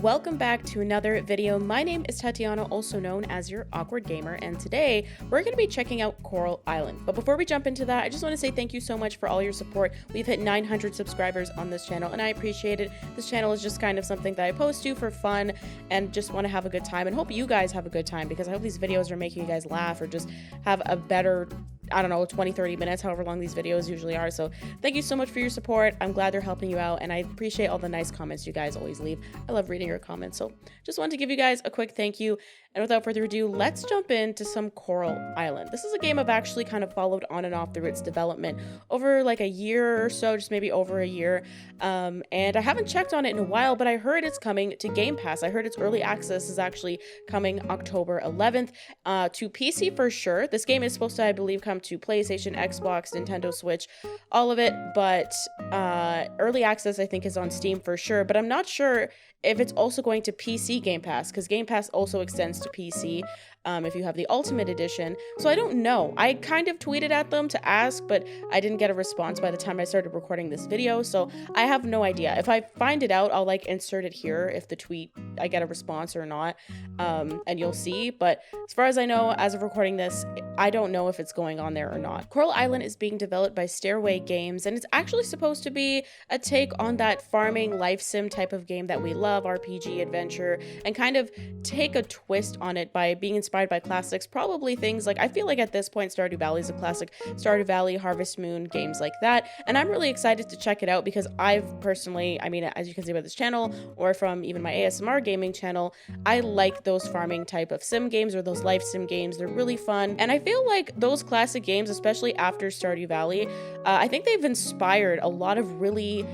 Welcome back to another video. My name is Tatiana, also known as your awkward gamer, and today we're going to be checking out Coral Island. But before we jump into that, I just want to say thank you so much for all your support. We've hit 900 subscribers on this channel and I appreciate it. This channel is just kind of something that I post to for fun and just want to have a good time, and hope you guys have a good time, because I hope these videos are making you guys laugh or just have a better, I don't know, 20-30 minutes, however long these videos usually are. So thank you so much for your support. I'm glad they're helping you out, and I appreciate all the nice comments you guys always leave. I love reading your comments, so just wanted to give you guys a quick thank you. And without further ado, let's jump into some Coral Island. This is a game I've actually kind of followed on and off through its development over like a year or so, just maybe over a year. And I haven't checked on it in a while, but I heard it's coming to Game Pass. I heard its early access is actually coming October 11th to PC for sure. This game is supposed to, I believe, come to PlayStation, Xbox, Nintendo Switch, all of it, but early access I think is on Steam for sure, but I'm not sure if it's also going to PC Game Pass, because Game Pass also extends to PC if you have the Ultimate Edition. So I don't know. I kind of tweeted at them to ask, but I didn't get a response by the time I started recording this video, so I have no idea. If I find it out, I'll like insert it here if the tweet, I get a response or not, and you'll see. But as far as I know, as of recording this, I don't know if it's going on there or not. Coral Island is being developed by Stairway Games, and it's actually supposed to be a take on that farming life sim type of game that we love, RPG adventure, and kind of take a twist on it by being inspired by classics, probably things like, I feel like at this point Stardew Valley is a classic, Stardew Valley, Harvest Moon, games like that, and I'm really excited to check it out because I've personally, I mean, as you can see by this channel or from even my ASMR gaming channel, I like those farming type of sim games or those life sim games. They're really fun, and I feel like those classic games, especially after Stardew Valley, I think they've inspired a lot of really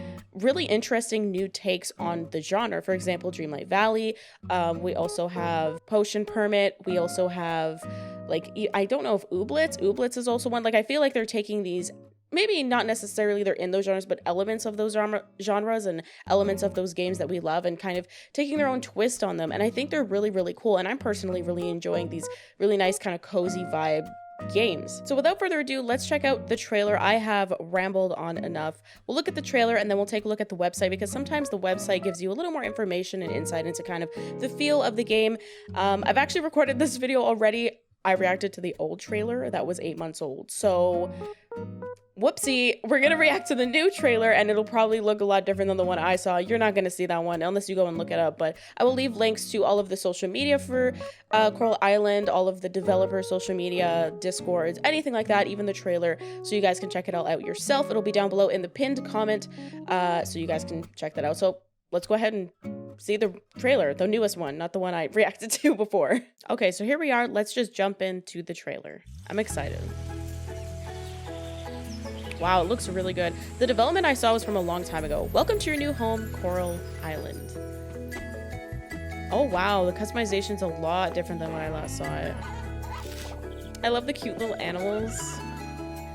interesting new takes on the genre. For example, Dreamlight Valley. We also have Potion Permit. We also have, like, I don't know if Ooblets is also one. Like, I feel like they're taking these, maybe not necessarily they're in those genres, but elements of those genres and elements of those games that we love and kind of taking their own twist on them. And I think they're really cool. And I'm personally really enjoying these really nice kind of cozy vibe games. So without further ado, let's check out the trailer. I have rambled on enough. We'll look at the trailer and then we'll take a look at the website, because sometimes the website gives you a little more information and insight into kind of the feel of the game. I've actually recorded this video already. I reacted to the old trailer that was 8 months old. So whoopsie, we're gonna react to the new trailer and it'll probably look a lot different than the one I saw. You're not gonna see that one unless you go and look it up, but I will leave links to all of the social media for Coral Island, all of the developer social media, Discords, anything like that, even the trailer, so you guys can check it all out yourself. It'll be down below in the pinned comment, so you guys can check that out. So let's go ahead and see the trailer, the newest one, not the one I reacted to before. Okay, so here we are. Let's just jump into the trailer. I'm excited. Wow, it looks really good. The development I saw was from a long time ago. Welcome to your new home, Coral Island. Oh wow, the customization's a lot different than when I last saw it. I love the cute little animals.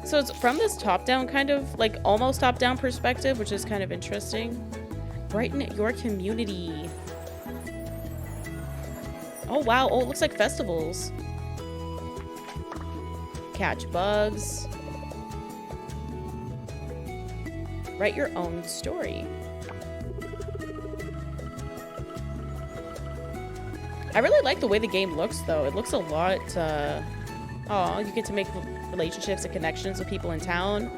So it's from this top-down kind of, like almost top-down perspective, which is kind of interesting. Brighten your community. Oh wow, oh, it looks like festivals. Catch bugs. Write your own story. I really like the way the game looks, though. It looks a lot, oh, you get to make relationships and connections with people in town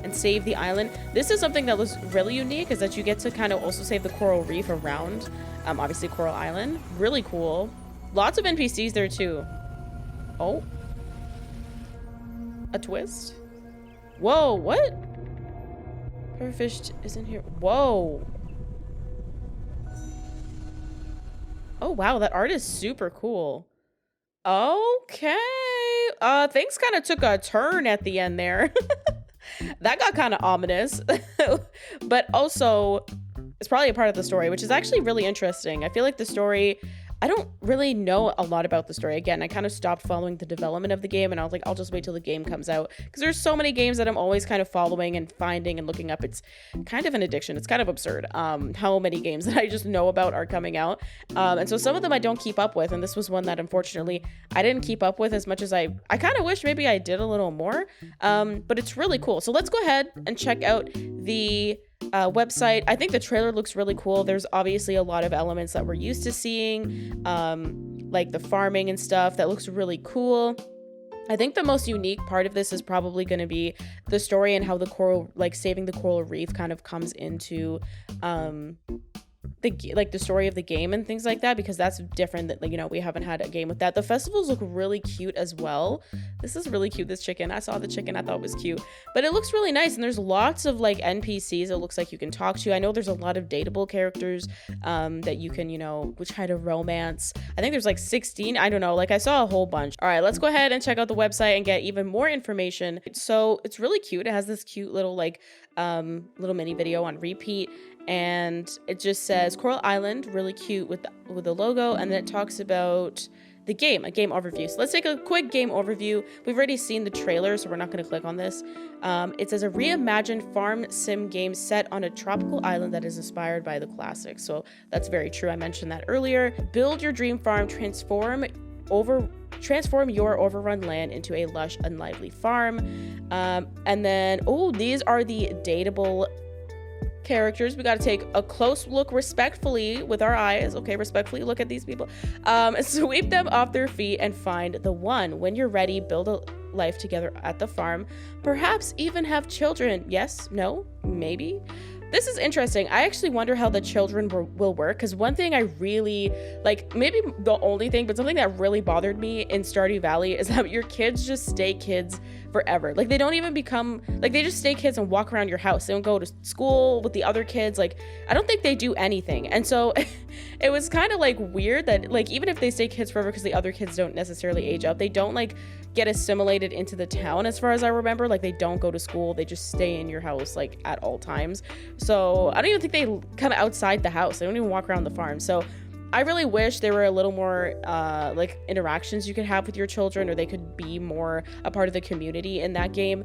and save the island. This is something that was really unique, is that you get to kind of also save the coral reef around, obviously Coral Island. Really cool. Lots of NPCs there, too. Oh. A twist? Whoa, what? Perfished isn't here. Whoa. Oh wow, that art is super cool. Okay. Things kind of took a turn at the end there. That got kind of ominous. But also, it's probably a part of the story, which is actually really interesting. I feel like the story, I don't really know a lot about the story. Again, I kind of stopped following the development of the game, and I was like, I'll just wait till the game comes out, because there's so many games that I'm always kind of following and finding and looking up. It's kind of an addiction. It's kind of absurd how many games that I just know about are coming out, and so some of them I don't keep up with, and this was one that unfortunately I didn't keep up with as much as I kind of wish maybe I did a little more, but it's really cool. So let's go ahead and check out the website. I think the trailer looks really cool. There's obviously a lot of elements that we're used to seeing, like the farming and stuff. That looks really cool. I think the most unique part of this is probably going to be the story and how the coral, like saving the coral reef, kind of comes into the story of the game and things like that, because that's different. That, like, you know, we haven't had a game with that. The festivals look really cute as well. This is really cute, this chicken. I saw the chicken, I thought it was cute, but it looks really nice. And there's lots of like NPCs it looks like you can talk to. I know there's a lot of dateable characters that you can, you know, which kind of romance. I think there's like 16, I don't know, like I saw a whole bunch. All right, let's go ahead and check out the website and get even more information. So it's really cute. It has this cute little like little mini video on repeat, and it just says Coral Island, really cute with the logo, and then it talks about the game, a game overview. So let's take a quick game overview. We've already seen the trailer, so we're not going to click on this. It says a reimagined farm sim game set on a tropical island that is inspired by the classics. So that's very true. I mentioned that earlier. Build your dream farm, transform your overrun land into a lush and lively farm. And then, oh, these are the dateable characters. We got to take a close look respectfully with our eyes. Okay, respectfully look at these people. Sweep them off their feet and find the one. When you're ready, build a life together at the farm. Perhaps even have children. Yes, no, maybe. This is interesting. I actually wonder how the children will work, because one thing I really, like, maybe the only thing, but something that really bothered me in Stardew Valley is that your kids just stay kids forever. Like, they don't even become, like, they just stay kids and walk around your house. They don't go to school with the other kids. Like, I don't think they do anything. And so it was kind of like weird that, like, even if they stay kids forever because the other kids don't necessarily age up, they don't like get assimilated into the town, as far as I remember. Like, they don't go to school, they just stay in your house like at all times. So I don't even think they come outside the house. They don't even walk around the farm. So I really wish there were a little more like interactions you could have with your children, or they could be more a part of the community in that game.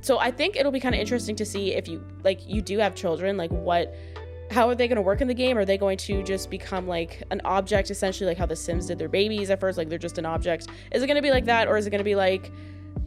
So I think it'll be kind of interesting to see if you do have children, like how are they going to work in the game? Are they going to just become like an object, essentially, like how the Sims did their babies at first, like they're just an object? Is it going to be like that, or is it going to be like,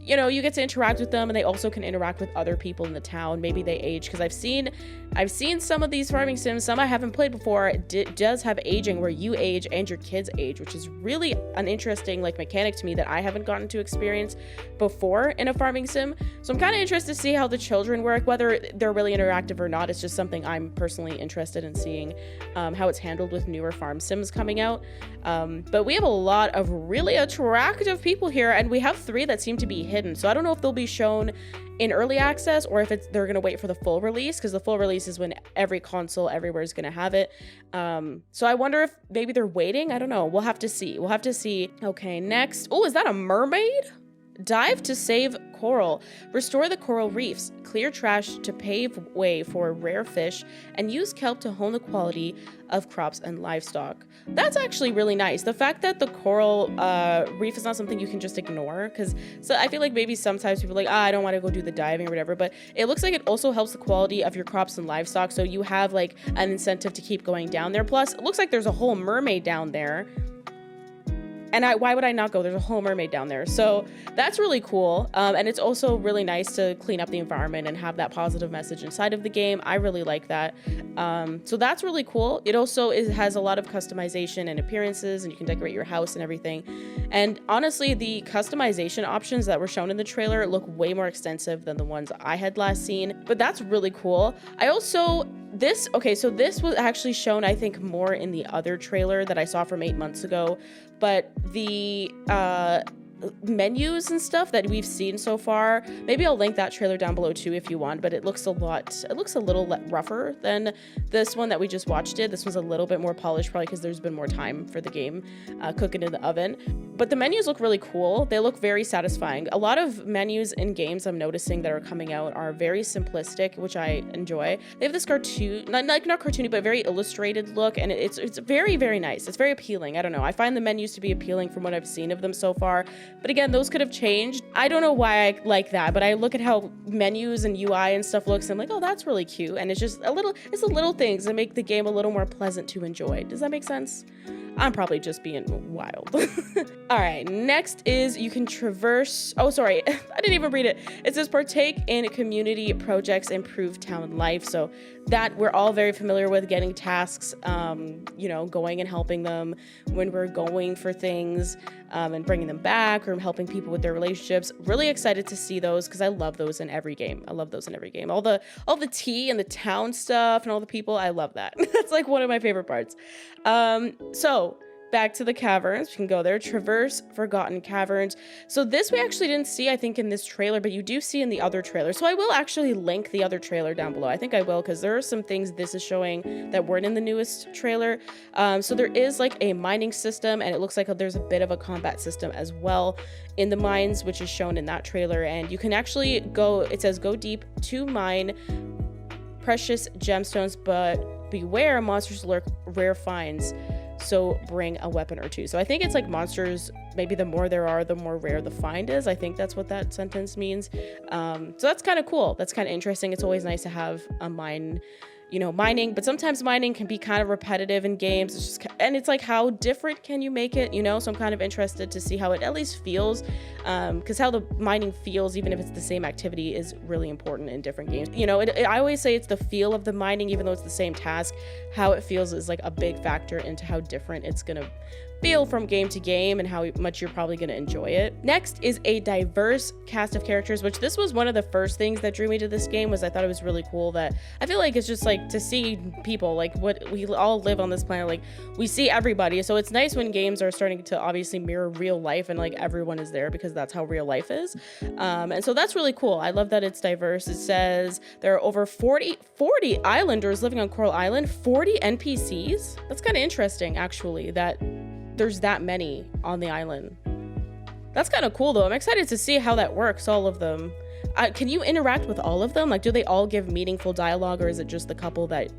you know, you get to interact with them and they also can interact with other people in the town? Maybe they age, because I've seen some of these farming sims, some I haven't played before. It does have aging where you age and your kids age, which is really an interesting like mechanic to me that I haven't gotten to experience before in a farming sim. So I'm kind of interested to see how the children work, whether they're really interactive or not. It's just something I'm personally interested in seeing, how it's handled with newer farm sims coming out. But we have a lot of really attractive people here, and we have 3 that seem to be hidden. So I don't know if they'll be shown in early access or if they're going to wait for the full release, because the full release is when every console everywhere is going to have it. So I wonder if maybe they're waiting. I don't know. We'll have to see. Okay, next. Oh, is that a mermaid? Dive to save coral. Restore the coral reefs. Clear trash to pave way for rare fish, and use kelp to hone the quality of crops and livestock. That's actually really nice. The fact that the coral reef is not something you can just ignore, because so I feel like maybe sometimes people are like, I don't want to go do the diving or whatever, but it looks like it also helps the quality of your crops and livestock, so you have like an incentive to keep going down there. Plus, it looks like there's a whole mermaid down there. And why would I not go? There's a whole mermaid down there. So that's really cool. And it's also really nice to clean up the environment and have that positive message inside of the game. I really like that. So that's really cool. It also has a lot of customization and appearances, and you can decorate your house and everything. And honestly, the customization options that were shown in the trailer look way more extensive than the ones I had last seen. But that's really cool. So this was actually shown, I think, more in the other trailer that I saw from 8 months ago. But the menus and stuff that we've seen so far, maybe I'll link that trailer down below too if you want, but it looks a little rougher than this one that we just watched. This one's a little bit more polished, probably because there's been more time for the game cooking in the oven. But the menus look really cool. They look very satisfying. A lot of menus in games I'm noticing that are coming out are very simplistic, which I enjoy. They have this cartoon, not cartoony, but very illustrated look, and it's very, very nice. It's very appealing. I don't know. I find the menus to be appealing from what I've seen of them so far. But again, those could have changed. I don't know why I like that, but I look at how menus and UI and stuff looks, and I'm like, oh, that's really cute. And it's just it's the little things that make the game a little more pleasant to enjoy. Does that make sense? I'm probably just being wild. All right, next is you can traverse. Oh, sorry, I didn't even read it. It says partake in community projects, improve town life. So that we're all very familiar with, getting tasks, you know, going and helping them when we're going for things, and bringing them back, or helping people with their relationships. Really excited to see those because I love those in every game. I love those in every game. All the tea and the town stuff and all the people. I love that. That's like one of my favorite parts. So back to the caverns. We can go there. Traverse forgotten caverns. So this we actually didn't see, I think, in this trailer, but you do see in the other trailer. So I will actually link the other trailer down below. I think I will, because there are some things this is showing that weren't in the newest trailer. So there is like a mining system, and it looks like there's a bit of a combat system as well in the mines, which is shown in that trailer. And you can actually go, it says go deep to mine precious gemstones, but beware, monsters lurk rare finds. So bring a weapon or two. So I think it's like monsters, maybe the more there are, the more rare the find is. I think that's what that sentence means. So that's kind of cool. That's kind of interesting. It's always nice to have a mine, you know, mining, but sometimes mining can be kind of repetitive in games. It's just, and it's like, how different can you make it, you know? So I'm kind of interested to see how it at least feels, because how the mining feels, even if it's the same activity, is really important in different games. You know, I always say it's the feel of the mining, even though it's the same task. How it feels is like a big factor into how different it's gonna feel from game to game and how much you're probably going to enjoy it. Next is a diverse cast of characters, which this was one of the first things that drew me to this game. Was I thought it was really cool that I feel like it's just like to see people, like what we all live on this planet, like we see everybody. So it's nice when games are starting to obviously mirror real life and like everyone is there, because that's how real life is. And so that's really cool. I love that it's diverse. It says there are over 40 islanders living on Coral Island, 40 NPCs. That's kind of interesting, actually, that there's that many on the island. That's kind of cool though. I'm excited to see how that works, all of them. Can you interact with all of them? Like, do they all give meaningful dialogue, or is it just the couple that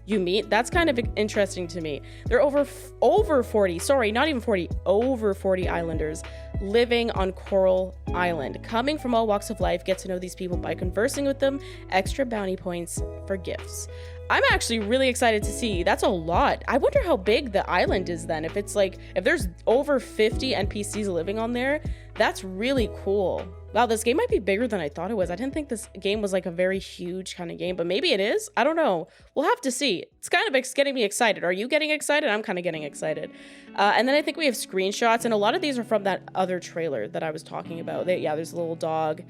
you meet? That's kind of interesting to me. There are over 40, sorry, not even 40, over 40 islanders living on Coral Island. Coming from all walks of life, get to know these people by conversing with them, extra bounty points for gifts. I'm actually really excited to see. That's a lot. I wonder how big the island is then. If it's like, if there's over 50 NPCs living on there, that's really cool. Wow, this game might be bigger than I thought it was. I didn't think this game was like a very huge kind of game, but maybe it is. I don't know. We'll have to see. It's kind of getting me excited. Are you getting excited? I'm kind of getting excited. And then I think we have screenshots, and a lot of these are from that other trailer that I was talking about. Yeah, there's a little dog,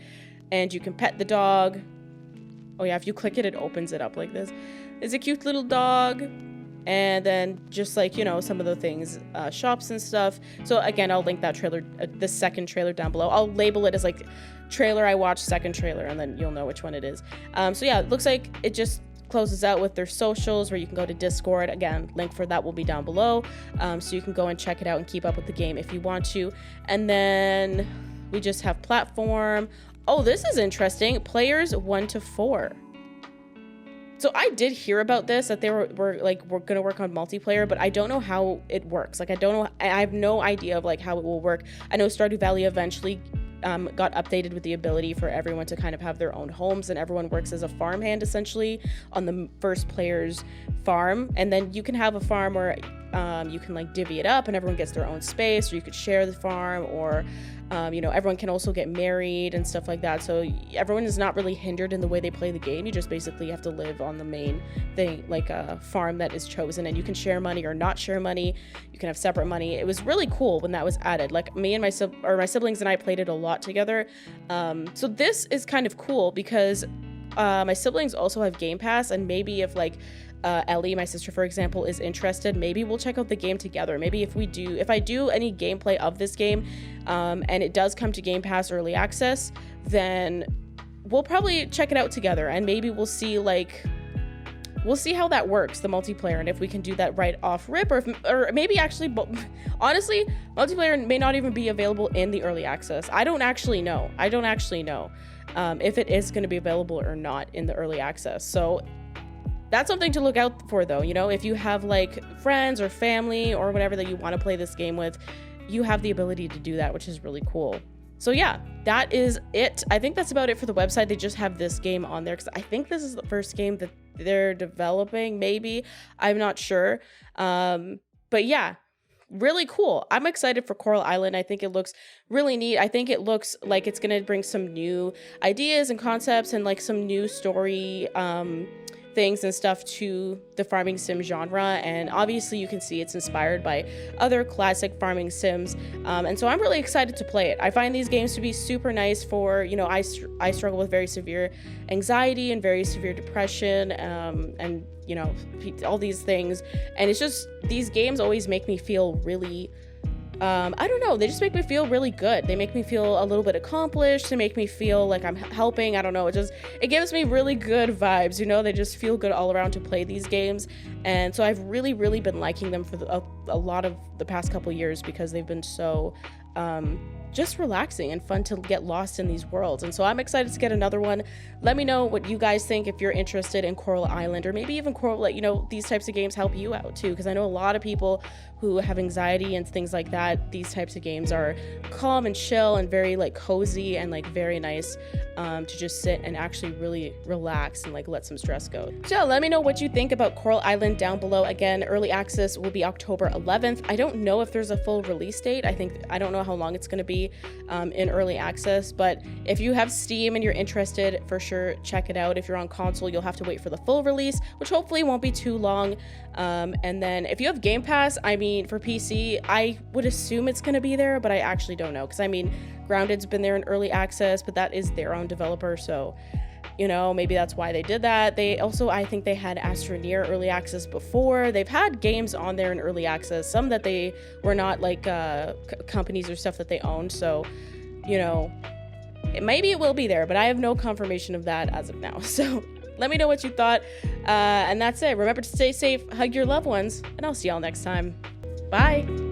and you can pet the dog. Oh yeah, if you click it, it opens it up like this. It's a cute little dog. And then just like, you know, some of the things, shops and stuff. So again, I'll link that trailer, the second trailer down below. I'll label it as like trailer I watched, second trailer, and then you'll know which one it is. So yeah, it looks like it just closes out with their socials, where you can go to Discord. Again, link for that will be down below. So you can go and check it out and keep up with the game if you want to. And then we just have platform. Oh, this is interesting. Players 1 to 4. So I did hear about this, that they were gonna work on multiplayer, but I don't know how it works. Like, I have no idea of like how it will work. I know Stardew Valley eventually got updated with the ability for everyone to kind of have their own homes, and everyone works as a farmhand essentially on the first player's farm. And then you can have a farm where you can like divvy it up and everyone gets their own space, or you could share the farm, or you know, everyone can also get married and stuff like that. So everyone is not really hindered in the way they play the game. You just basically have to live on the main thing, like a farm that is chosen, and you can share money or not share money. You can have separate money. It was really cool when that was added. Like, me and my siblings and I played it a lot together. So this is kind of cool because my siblings also have Game Pass, and maybe if like Ellie, my sister, for example, is interested, maybe we'll check out the game together. Maybe if I do any gameplay of this game, and it does come to Game Pass early access, then we'll probably check it out together, and maybe we'll see how that works, the multiplayer, and if we can do that right off rip, or maybe actually, honestly, multiplayer may not even be available in the early access. I don't actually know if it is going to be available or not in the early access. So that's something to look out for, though. You know, if you have like friends or family or whatever that you want to play this game with, you have the ability to do that, which is really cool. So yeah, that is it. I think that's about it for the website. They just have this game on there because I think this is the first game that they're developing, maybe. I'm not sure. But yeah, really cool. I'm excited for Coral Island. I think it looks really neat. I think it looks like it's going to bring some new ideas and concepts and like some new story things and stuff to the farming sim genre, and obviously you can see it's inspired by other classic farming sims, and so I'm really excited to play it. I find these games to be super nice for, you know, I struggle with very severe anxiety and very severe depression, and you know, all these things, and it's just, these games always make me feel really I don't know, they just make me feel really good. They make me feel a little bit accomplished. They make me feel like I'm helping. I don't know, it gives me really good vibes, you know. They just feel good all around to play these games, and so I've really been liking them for a lot of the past couple years because they've been so just relaxing and fun to get lost in these worlds. And so I'm excited to get another one. Let me know what you guys think if you're interested in Coral Island, or maybe even Coral, you know, these types of games help you out too, because I know a lot of people who have anxiety and things like that. These types of games are calm and chill and very like cozy and like very nice to just sit and actually really relax and like let some stress go. So let me know what you think about Coral Island down below. Again, early access will be October 11th. I don't know if there's a full release date. I don't know how long it's going to be in early access, but if you have Steam and you're interested, for sure check it out. If you're on console, you'll have to wait for the full release, which hopefully won't be too long. And then if you have Game Pass, I mean, for PC, I would assume it's going to be there, but I actually don't know, because I mean, Grounded's been there in early access, but that is their own developer, so you know, maybe that's why they did that. They also, I think they had Astroneer early access before. They've had games on there in early access, some that they were not like companies or stuff that they owned, so you know, maybe it will be there, but I have no confirmation of that as of now. So let me know what you thought, and that's it. Remember to stay safe, hug your loved ones, and I'll see y'all next time. Bye.